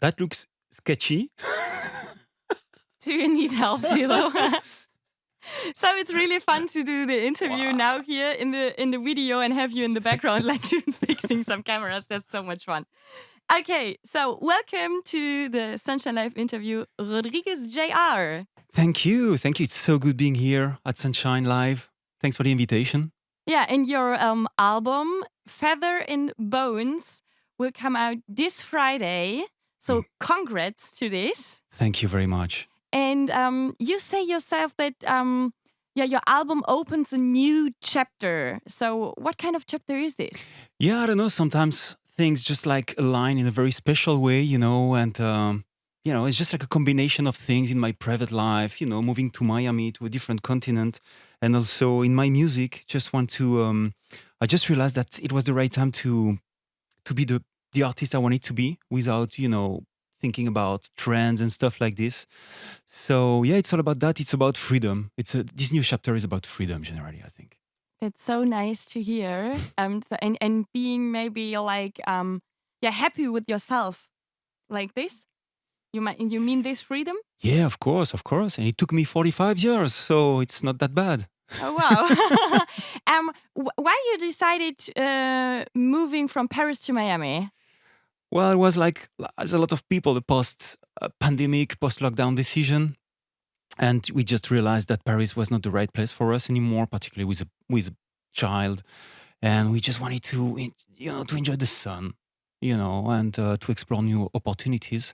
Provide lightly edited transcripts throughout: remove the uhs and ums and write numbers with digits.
That looks sketchy. Do you need help, Gilo? So it's really fun to do the interview now here in the video and have you in the background like fixing some cameras. That's so much fun. Okay, so welcome to the Sunshine Live interview, Rodriguez Jr. Thank you. Thank you. It's so good being here at Sunshine Live. Thanks for the invitation. Yeah, and your album, Feather in Bones, will come out this Friday. So congrats to this. Thank you very much. And you say yourself that your album opens a new chapter. So what kind of chapter is this? Yeah, I don't know. Sometimes things just like align in a very special way, and it's just like a combination of things in my private life, moving to Miami, to a different continent, and also in my music. I just realized that it was the right time to be the artist I wanted to be without, thinking about trends and stuff like this. So yeah, it's all about that. It's about freedom. This new chapter is about freedom generally, I think. It's so nice to hear. And being maybe like happy with yourself like this. You mean this freedom? Yeah, of course. And it took me 45 years, so it's not that bad. Oh wow. Why you decided moving from Paris to Miami? Well, it was like, as a lot of people, the post-pandemic, post-lockdown decision. And we just realized that Paris was not the right place for us anymore, particularly with a child. And we just wanted to enjoy the sun, and to explore new opportunities.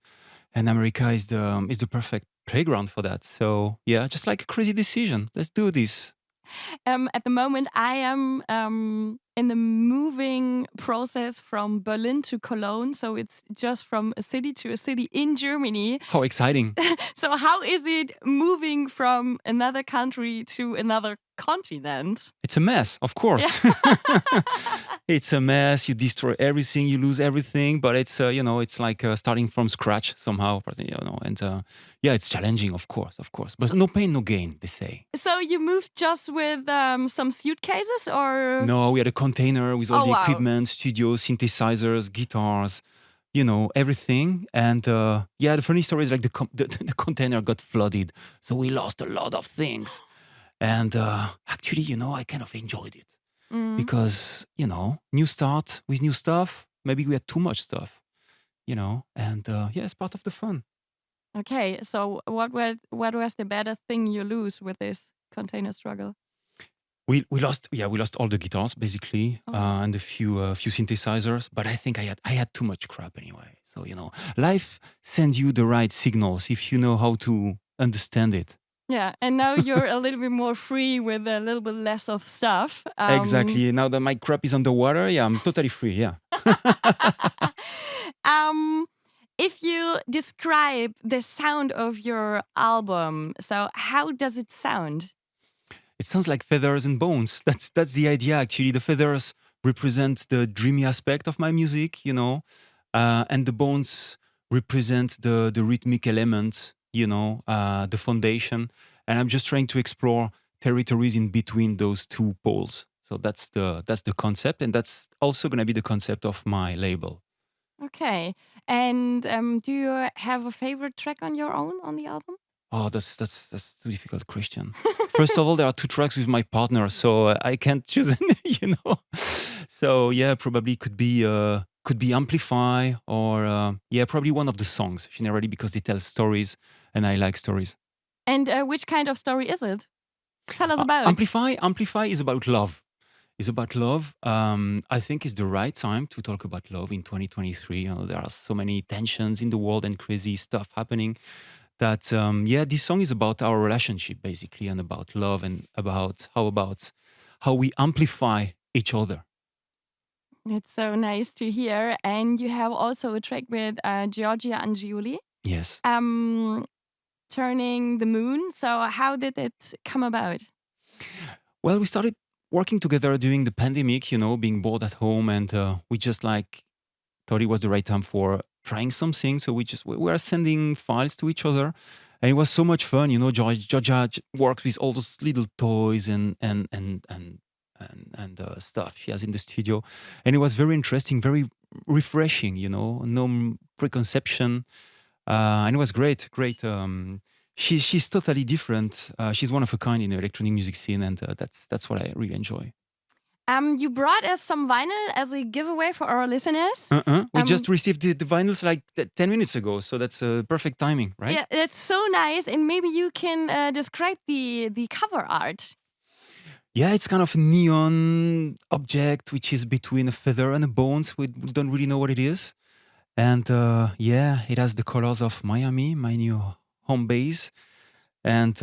And America is the perfect playground for that. So yeah, just like a crazy decision. Let's do this. At the moment, I am in the moving process from Berlin to Cologne. So it's just from a city to a city in Germany. How exciting. So how is it moving from another country to another continent? It's a mess, of course. Yeah. It's a mess. You destroy everything, you lose everything, but it's it's like starting from scratch somehow, and it's challenging, of course, but no pain, no gain, they say. So you moved just with some suitcases, or? No, we had a container with all the equipment, studio, synthesizers, guitars, everything. And the funny story is like the container got flooded, so we lost a lot of things. And actually, I kind of enjoyed it because, new start with new stuff. Maybe we had too much stuff, and it's part of the fun. Okay, so what was the better thing you lose with this container struggle? We lost all the guitars basically, and a few synthesizers. But I think I had too much crap anyway. So life sends you the right signals if you know how to understand it. Yeah, and now you're a little bit more free with a little bit less of stuff. Exactly. Now that my crap is underwater, I'm totally free. Yeah. If you describe the sound of your album, so how does it sound? It sounds like feathers and bones. That's the idea, actually. The feathers represent the dreamy aspect of my music, and the bones represent the rhythmic element, the foundation. And I'm just trying to explore territories in between those two poles. So that's the concept, and that's also going to be the concept of my label. Okay. And do you have a favorite track on your own on the album? Oh, that's too difficult, Christian. First of all, there are 2 tracks with my partner, so I can't choose any, So yeah, probably could be Amplify, or probably one of the songs, generally because they tell stories, and I like stories. And which kind of story is it? Tell us about it. Amplify is about love. It's about love. I think it's the right time to talk about love in 2023. There are so many tensions in the world and crazy stuff happening. That this song is about our relationship basically, and about love, and about how we amplify each other. It's so nice to hear. And you have also a track with Giorgia Angiuli. Yes. Turning the Moon. So how did it come about? Well, we started working together during the pandemic, being bored at home, and we just thought it was the right time for trying something. So we were sending files to each other, and it was so much fun. Georgia worked with all those little toys and and stuff she has in the studio, and it was very interesting, very refreshing. No preconception, and it was great. Great. She's totally different. She's one of a kind in the electronic music scene, and that's what I really enjoy. You brought us some vinyl as a giveaway for our listeners. We just received the vinyls like 10 minutes ago, so that's perfect timing, right? Yeah, it's so nice. And maybe you can describe the cover art. Yeah, it's kind of a neon object, which is between a feather and a bones. We don't really know what it is. And yeah, it has the colors of Miami, my new home base. And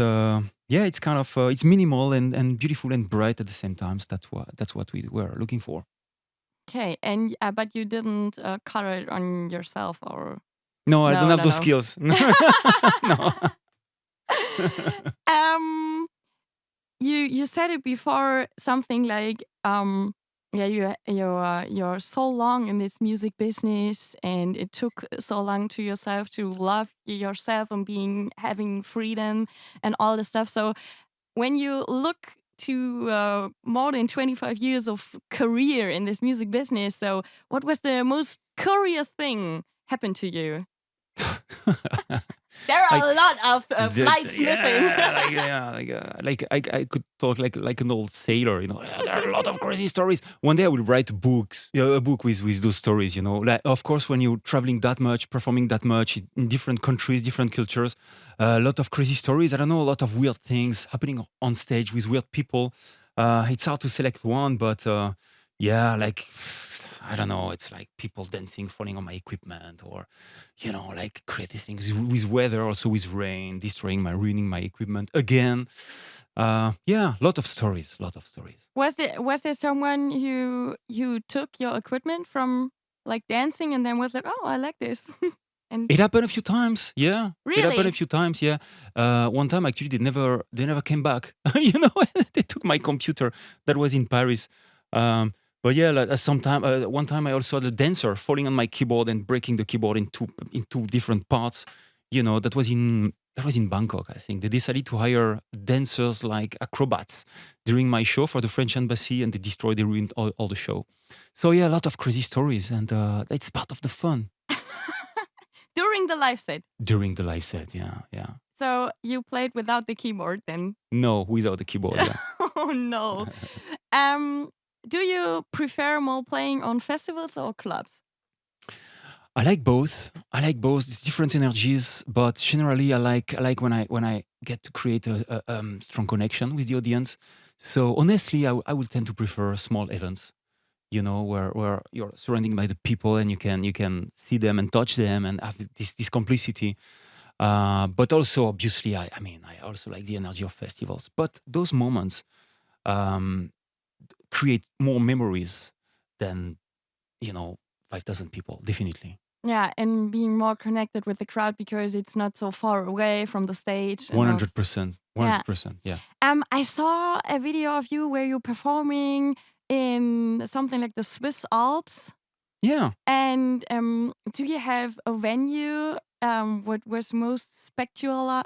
yeah, it's kind of it's minimal and beautiful and bright at the same time. So that's what we were looking for. Okay, and but you didn't color it on yourself, or no, I don't have those skills. No. You said it before, something like yeah, you're so long in this music business, and it took so long to yourself to love yourself and having freedom and all the stuff. So when you look to more than 25 years of career in this music business, so what was the most curious thing happened to you? There are a lot of flights missing. I could talk like an old sailor. There are a lot of crazy stories. One day I will write a book with those stories. Like, of course, when you're traveling that much, performing that much in different countries, different cultures, a lot of crazy stories. I don't know, a lot of weird things happening on stage with weird people. It's hard to select one, but yeah, like, I don't know, it's like people dancing, falling on my equipment, or, like crazy things with weather, also with rain, ruining my equipment again. Yeah, lot of stories. Was there someone who took your equipment from like dancing and then was like, oh, I like this? And it happened a few times. Yeah, really? It happened a few times. Yeah, one time actually they never came back. They took my computer that was in Paris. But yeah, like, one time I also had a dancer falling on my keyboard and breaking the keyboard in two different parts. That was in Bangkok, I think. They decided to hire dancers like acrobats during my show for the French embassy, and they ruined all the show. So yeah, a lot of crazy stories, and it's part of the fun. During the live set? During the live set, yeah. So you played without the keyboard then? No, without the keyboard, yeah. Oh no. Do you prefer more playing on festivals or clubs? I like both. It's different energies, but generally I like when I get to create a strong connection with the audience. So honestly, I would tend to prefer small events, where you're surrounded by the people and you can see them and touch them and have this complicity. But also, obviously, I also like the energy of festivals. But those moments create more memories than 5,000 people, definitely. Yeah, and being more connected with the crowd because it's not so far away from the stage. 100%. 100%. Yeah. I saw a video of you where you're performing in something like the Swiss Alps. Yeah. And do you have a venue what was most spectacular?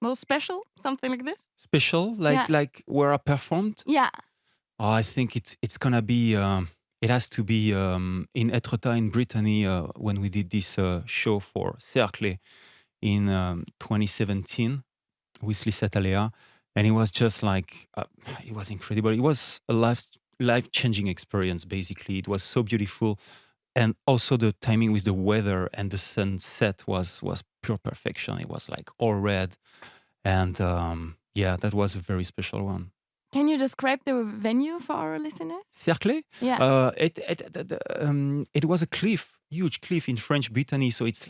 Most special? Something like this? Special? Like where I performed? Yeah. Oh, I think it's gonna be it has to be in Etretat in Brittany when we did this show for Cercle in 2017 with Liset Alea, and it was just like it was incredible. It was a life-changing experience. Basically, it was so beautiful, and also the timing with the weather and the sunset was pure perfection. It was like all red, and yeah, that was a very special one. Can you describe the venue for our listeners? Cercle? Yeah. It was a cliff, huge cliff in French Brittany. So it's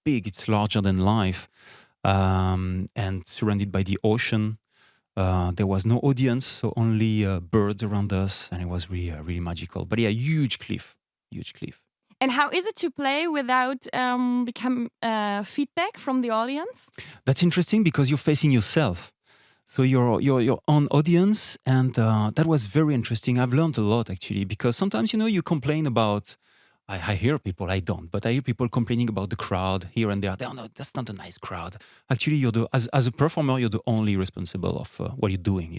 big, it's larger than life, and surrounded by the ocean. There was no audience, so only birds around us, and it was really, really magical. But yeah, huge cliff. And how is it to play without become feedback from the audience? That's interesting because you're facing yourself. So your own audience, and that was very interesting. I've learned a lot actually, because sometimes you complain about. I hear people, I don't, but I hear people complaining about the crowd here and there. No, that's not a nice crowd. Actually, as a performer, you're the only responsible of what you're doing,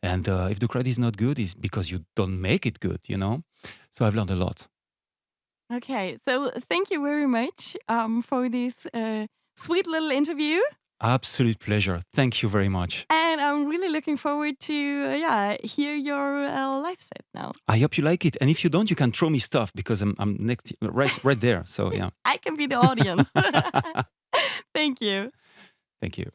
And if the quality is not good, it's because you don't make it good, you know? So I've learned a lot. Okay, so thank you very much for this sweet little interview. Absolute pleasure. Thank you very much. And I'm really looking forward to hear your live set now. I hope you like it. And if you don't, you can throw me stuff because I'm next right there. So yeah. I can be the audience. Thank you. Thank you.